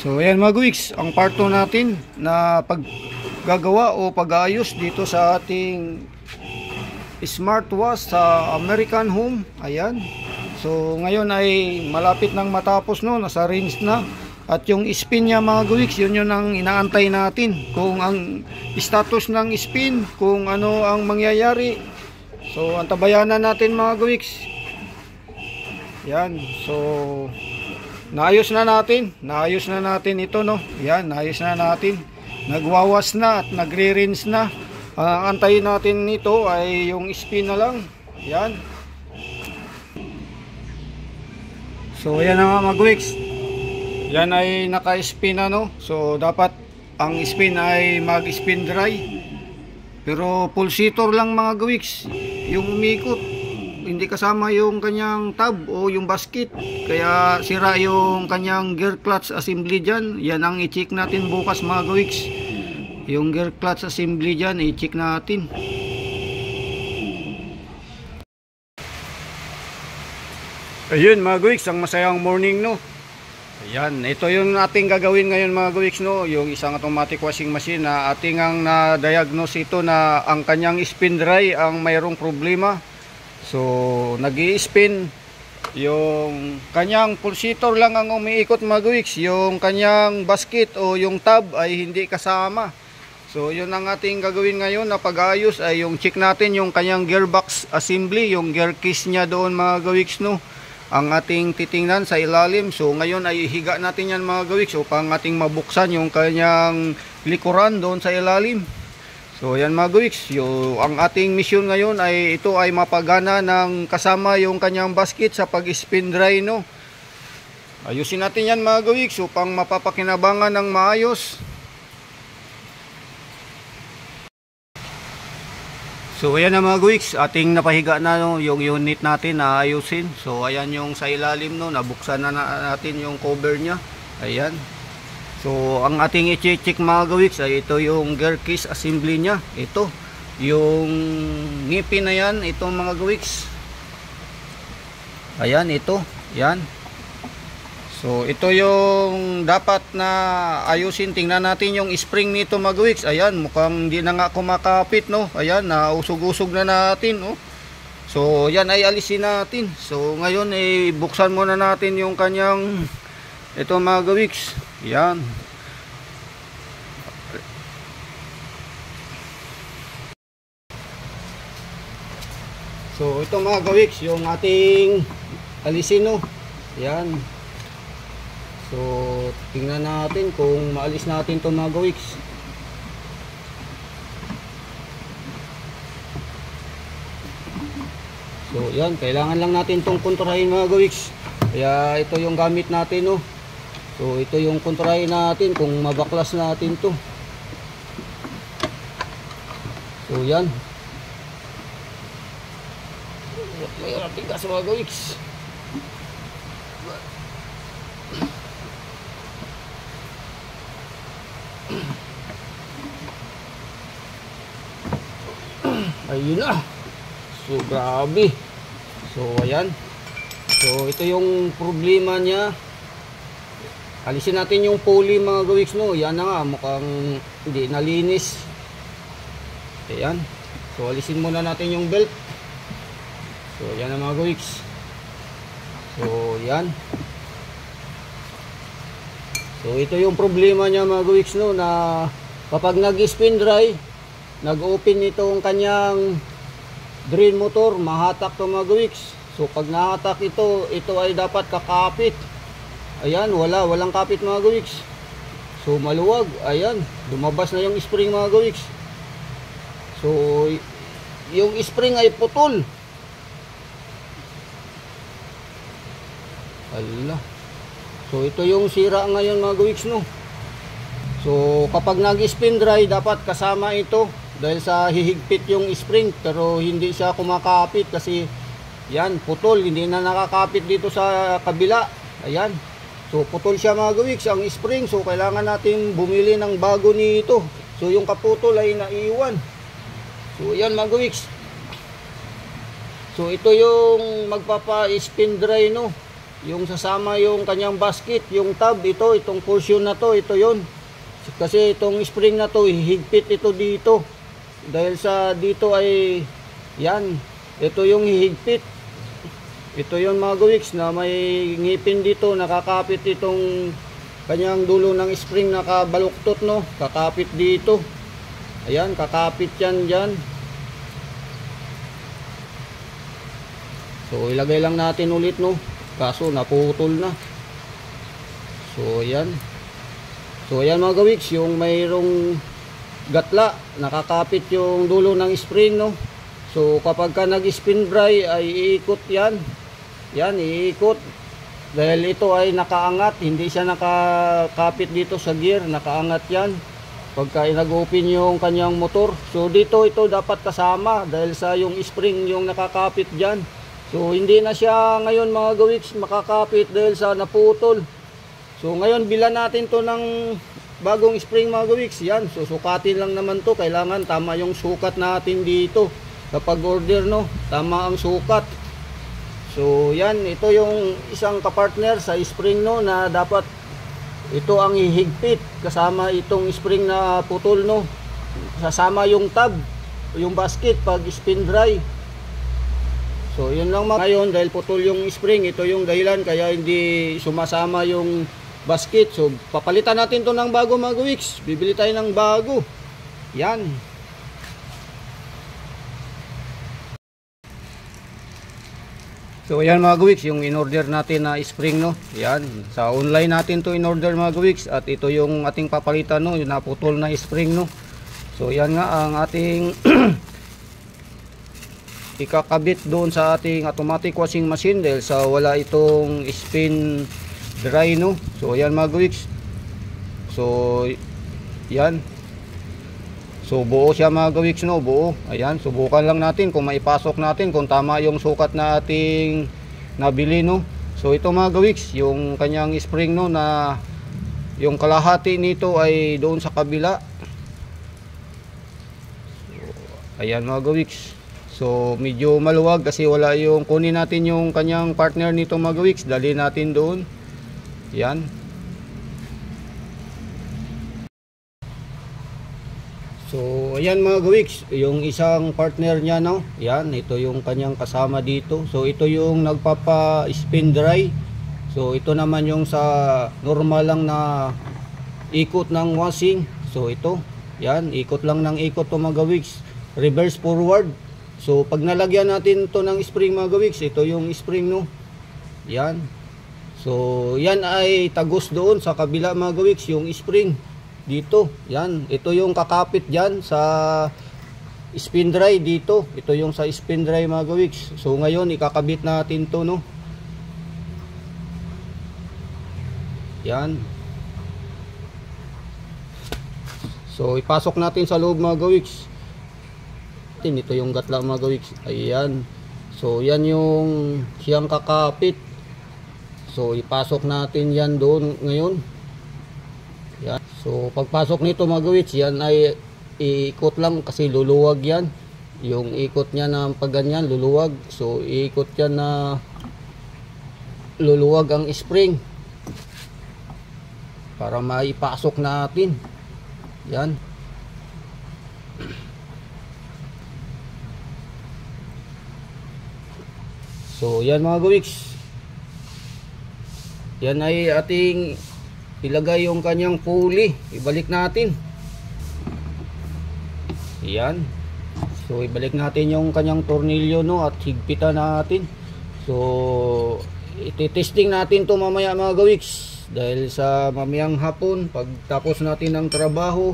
So ayan mga guwiks, ang part 2 natin na paggagawa o pag-aayos dito sa ating smartwatch sa American Home. Ayan. So ngayon ay malapit nang matapos, no, nasa range na. At yung spin niya mga guwiks, yun ang inaantay natin. Kung ang status ng spin, kung ano ang mangyayari. So antabayanan natin mga guwiks. Yan. So naayos na natin ito, no. Yan, naayos na natin. Nagwawas na at nagre-rinse na. Ang antayin natin nito ay yung spin na lang. Yan. So ayan na mga guwiks. Yan ay naka-spin na, no. So dapat ang spin ay mag-spin dry. Pero pulsator lang mga guwiks yung umikot. Hindi kasama yung kanyang tab o yung basket, kaya sira yung kanyang gear clutch assembly dyan. Yan ang i-check natin bukas mga gawiks, yung gear clutch assembly dyan i-check natin. Ayun mga gawiks, ang masayang morning, no. Ayan, ito yung ating gagawin ngayon mga gawiks, no. Yung isang automatic washing machine na ating ang na-diagnose ito na ang kanyang spin dry ang mayroong problema. So nag-i-spin, yung kanyang pulsator lang ang umiikot mga gawiks, yung kanyang basket o yung tab ay hindi kasama. So yun ang ating gagawin ngayon na pag-ayos, ay yung check natin yung kanyang gearbox assembly, yung gear case niya doon mga gawiks, no, ang ating titingnan sa ilalim. So ngayon ay higa natin yan mga gawiks upang ating mabuksan yung kanyang likuran doon sa ilalim. So yan mga gawiks, ang ating mission ngayon ay ito ay mapagana ng kasama yung kanyang basket sa pag-spin dry, no. Ayusin natin yan mga gawiks upang mapapakinabangan ng maayos. So ayan na mga gawiks, ating napahiga na, no, yung unit natin na ayusin. So ayan yung sa ilalim, no, nabuksan na natin yung cover nya. Ayan. So ang ating i-check mga gawiks ay ito yung gear case assembly nya. Ito yung ngipin na yan, ito mga gawiks. Ayan, ito, yan. So ito yung dapat na ayusin. Tingnan natin yung spring nito mga gawiks. Ayan, mukhang hindi na nga kumakapit, no. Ayan, nausog-usog na natin, no. So yan ay alisin natin. So ngayon ay buksan muna natin yung kanyang ito mga gawiks. Yan. So ito mga gawiks yung ating alisin, no. Yan. So tingnan natin kung maalis natin ito mga gawiks. So yan, kailangan lang natin itong kontrahin mga gawiks. Kaya ito yung gamit natin, no. So ito yung kontrahin natin kung mabaklas natin to. So yan. May tigas mga gawiks. Ayun na. So grabe. So ayan. So ito yung problema niya. Alisin natin yung pulley mga gawiks, no. Yan na nga, mukhang hindi nalinis. Ayan. So alisin muna natin yung belt. So yan na mga gawiks. So yan. So ito yung problema niya mga gawiks, no, na kapag nag-spin dry, nag-open itong kanyang drain motor, mahatak to mga gawiks. So pag nahatak ito ay dapat kakapit. Ayan, walang kapit mga gawiks. So maluwag, ayan, lumabas na yung spring mga gawiks. So yung spring ay putol. Ala. So ito yung sira ngayon mga gawiks, no. So kapag nag-spin dry, dapat kasama ito dahil sa hihigpit yung spring, pero hindi siya kumakapit kasi yan, putol, hindi na nakakapit dito sa kabila. Ayan. So putol siya mga gawiks ang spring. So kailangan natin bumili ng bago nito. So yung kaputol ay naiwan. So yan mga gawiks. So ito yung magpapa-spin dry, no. yung sasama yung kanyang basket, yung tab, itong portion na to, ito yon. Kasi itong spring na to, hihigpit ito dito. Dahil sa dito ay, yan, ito yung hihigpit. Ito yung mga gawiks na may ngipin dito, nakakapit itong kanyang dulo ng spring nakabaluktot, no, kakapit dito. Ayan, kakapit yan dyan. So ilagay lang natin ulit, no, kaso naputol na. So ayan. So ayan mga gawiks, yung mayroong gatla, nakakapit yung dulo ng spring, no. So kapag ka nag-spin dry ay iikot yan. Yan, iikot. Dahil ito ay nakaangat, hindi siya nakakapit dito sa gear, nakaangat yan. Pagka nag-open yung kanyang motor. So dito ito dapat kasama dahil sa yung spring yung nakakapit dyan. So hindi na siya ngayon mga gawiks makakapit dahil sa naputol. So ngayon bilan natin to ng bagong spring mga gawiks. Yan, so sukatin lang naman to. Kailangan tama yung sukat natin dito. Kapag order, no, tama ang sukat. So yan, ito yung isang kapartner sa spring, no, na dapat ito ang hihigpit kasama itong spring na putol, no. Sasama yung tab, yung basket pag spin dry. So yun lang mga ngayon, dahil putol yung spring, ito yung dahilan kaya hindi sumasama yung basket. So papalitan natin to ng bago mga gawiks. Bibili tayo ng bago. Yan. So ayan mga gawiks, yung in-order natin na spring, no. Yan, sa online natin to in-order mga gawiks. At ito yung ating papalitan, no, yung naputol na spring, no. So yan nga ang ating ikakabit doon sa ating automatic washing machine dahil sa wala itong spin dry, no. So ayan mga gawiks. So yan. So buo siya mga gawiks, no, buo. Ayan, subukan lang natin kung maipasok natin kung tama yung sukat na ating nabili, no. So ito mga gawiks, yung kanyang spring, no, na yung kalahati nito ay doon sa kabila. So, ayan mga gawiks. So medyo maluwag kasi wala yung kunin natin yung kanyang partner nito mga gawiks. Dali natin doon. Yan. So ayan mga gawiks, yung isang partner niya, no. Yan, ito yung kanyang kasama dito. So ito yung nagpapa spin dry. So ito naman yung sa normal lang na ikot ng washing. So ito, yan, ikot lang ng ikot to mga gawiks. Reverse forward. So pag nalagyan natin to ng spring mga gawiks, ito yung spring, no. Yan. So yan ay tagos doon sa kabila mga gawiks, yung spring dito. Yan, ito yung kakapit dyan sa spin dry dito. Ito yung sa spin dry mga gawiks. So ngayon ikakabit natin to, no. Yan. So ipasok natin sa loob mga gawiks. Ito yung gatla mga gawiks. Ayan. So yan yung siyang kakapit. So ipasok natin yan doon ngayon. Yan. So pagpasok nito mga gawiks, yan ay iikot lang kasi luluwag yan. Yung ikot niya na pag ganyan luluwag. So iikot yan na luluwag ang spring para maipasok natin. Yan. So yan mga gawiks. Yan ay ating ilagay yung kanyang pulley. Ibalik natin. Yan. So ibalik natin yung kanyang tornilyo, no, at higpitan natin. So iti-testing natin to mamaya mga gawiks. Dahil sa mamayang hapon, pagtapos natin ng trabaho,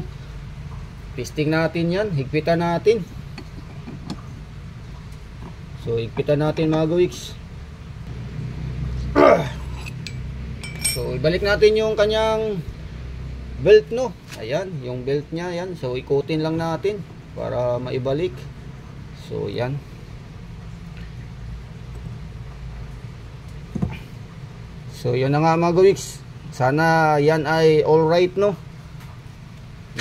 testing natin yan, higpitan natin. So higpitan natin mga gawiks. So ibalik natin yung kanyang belt, no. Ayan, yung belt niya, yan. So ikutin lang natin para maibalik. So yan. So yun na nga mga gawiks. Sana yan ay alright, no.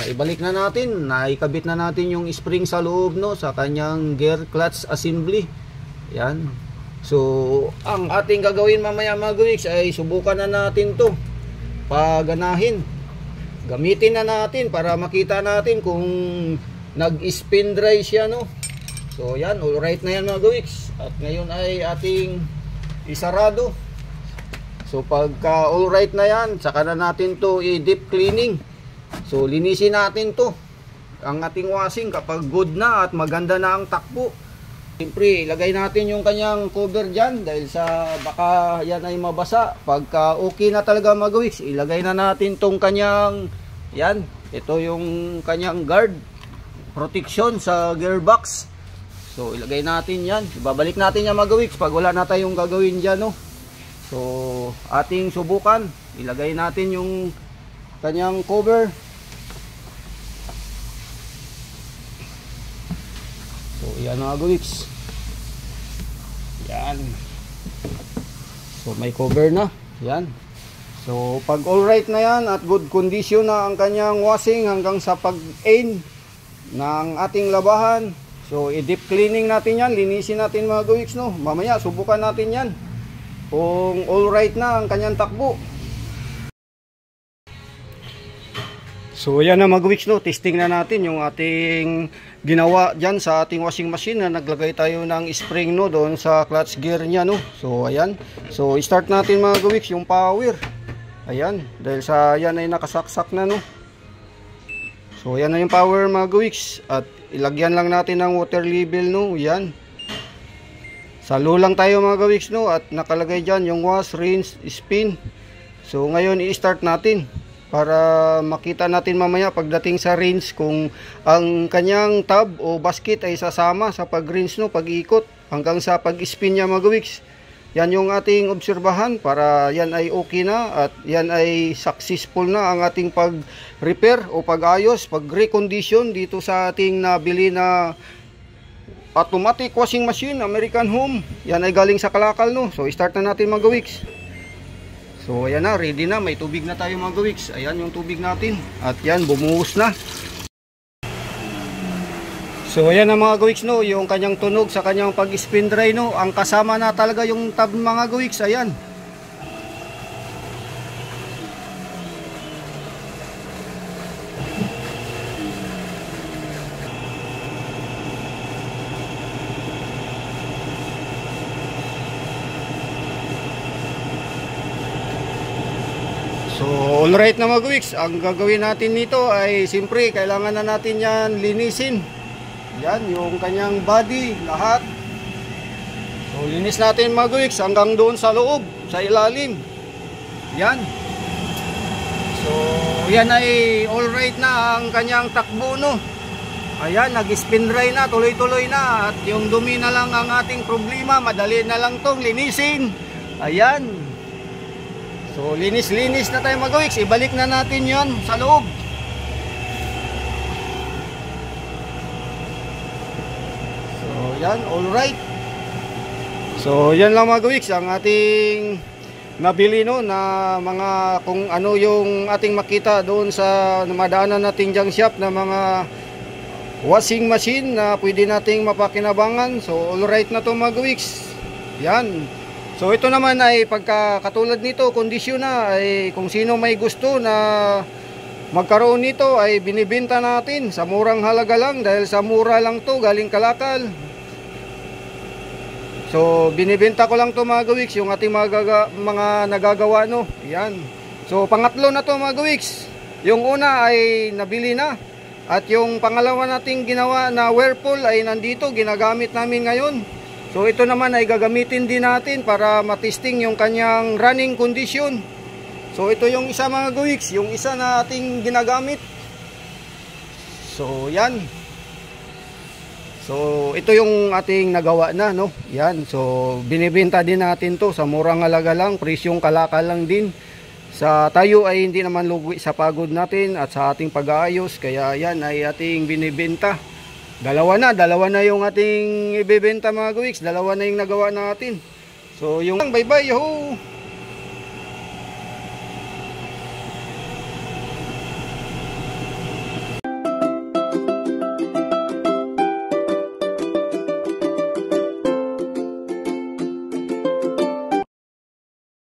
Naibalik na natin, naikabit na natin yung spring sa loob, no, sa kanyang gear clutch assembly. Yan. So ang ating gagawin mamaya mga guwiks ay subukan na natin to, paganahin, gamitin na natin para makita natin kung nag-spin dry siya, no. So yan, alright na yan mga guwiks. At ngayon ay ating isarado. So pagka alright na yan, saka na natin to i-deep cleaning. So linisin natin to, ang ating washing, kapag good na at maganda na ang takbo. Siyempre ilagay natin yung kanyang cover dyan, dahil sa baka yan ay mabasa. Pagka okay na talaga mga guwiks, ilagay na natin tong kanyang, yan, ito yung kanyang guard protection sa gearbox. So ilagay natin yan, ibabalik natin yan mga guwiks pag wala na tayong gagawin dyan, no? So ating subukan, ilagay natin yung kanyang cover. So yan mga guwiks, yan. So may cover na, yan. So pag alright na yan at good condition na ang kanyang washing hanggang sa pag-ain ng ating labahan, so i-deep cleaning natin yan, linisin natin mga guwiks, no. Mamaya subukan natin yan kung alright na ang kanyang takbo. So yan na mga guwiks, no, testing na natin yung ating ginawa dyan sa ating washing machine, na naglagay tayo ng spring, no, doon sa clutch gear nya, no. So ayan, so start natin mga guwiks yung power. Ayan, dahil sa yan ay nakasaksak na, no. So yan na yung power mga guwiks, at ilagyan lang natin ng water level, no. Yan, salo lang tayo mga guwiks, no, at nakalagay dyan yung wash, rinse, spin. So ngayon i-start natin para makita natin mamaya pagdating sa rinse kung ang kanyang tab o basket ay sasama sa pag-rinse, no, pag-ikot hanggang sa pag-spin niya mga guwiks. Yan yung ating obserbahan para yan ay okay na at yan ay successful na ang ating pag-repair o pag-ayos, pag-recondition dito sa ating nabili na automatic washing machine American Home. Yan ay galing sa Kalakal, no. So start na natin mga guwiks. So ayan na, ready na, may tubig na tayo mga guwiks. Ayan yung tubig natin at yan bumuhos na. So ayan na mga guwiks, no, yung kanyang tunog sa kanyang pag-spin dry, no. Ang kasama na talaga yung tab mga guwiks, ayan. So alright na mga guwiks, ang gagawin natin nito ay siyempre kailangan na natin yan linisin. Yan yung kanyang body, lahat. So linis natin mga guwiks hanggang doon sa loob, sa ilalim. Yan. So yan ay alright na ang kanyang takbo, no. Ayan, nag-spin dry na, tuloy-tuloy na. At yung dumi na lang ang ating problema, madali na lang tong linisin. Ayan. So linis-linis na tayo mga guwiks, ibalik na natin yon sa loob. So yan, alright. So yan lang mga guwiks ang ating nabili, no, na mga kung ano yung ating makita doon sa madaanan nating junk shop na mga washing machine na pwede nating mapakinabangan. So alright na to mga guwiks. Yan. So ito naman ay pagka katulad nito, kondisyon na, ay kung sino may gusto na magkaroon nito ay binibenta natin sa murang halaga lang, dahil sa mura lang to, galing Kalakal. So binibenta ko lang to mga gawiks, yung ating mga nagagawa, no. Yan. So pangatlo na to mga gawiks. Yung una ay nabili na, at yung pangalawa nating ginawa na Whirlpool ay nandito, ginagamit namin ngayon. So ito naman ay gagamitin din natin para matesting yung kanyang running condition. So ito yung isa mga gawiks, yung isa na ating ginagamit. So yan. So ito yung ating nagawa na, no. Yan. So binibenta din natin to sa murang halaga lang, presyong Kalakal lang din. Sa tayo ay hindi naman lugi sa pagod natin at sa ating pag-aayos, kaya yan ay ating binibenta. Dalawa na yung ating ibebenta mga gawiks, dalawa na yung nagawa natin. So yung bye bye, yahoo!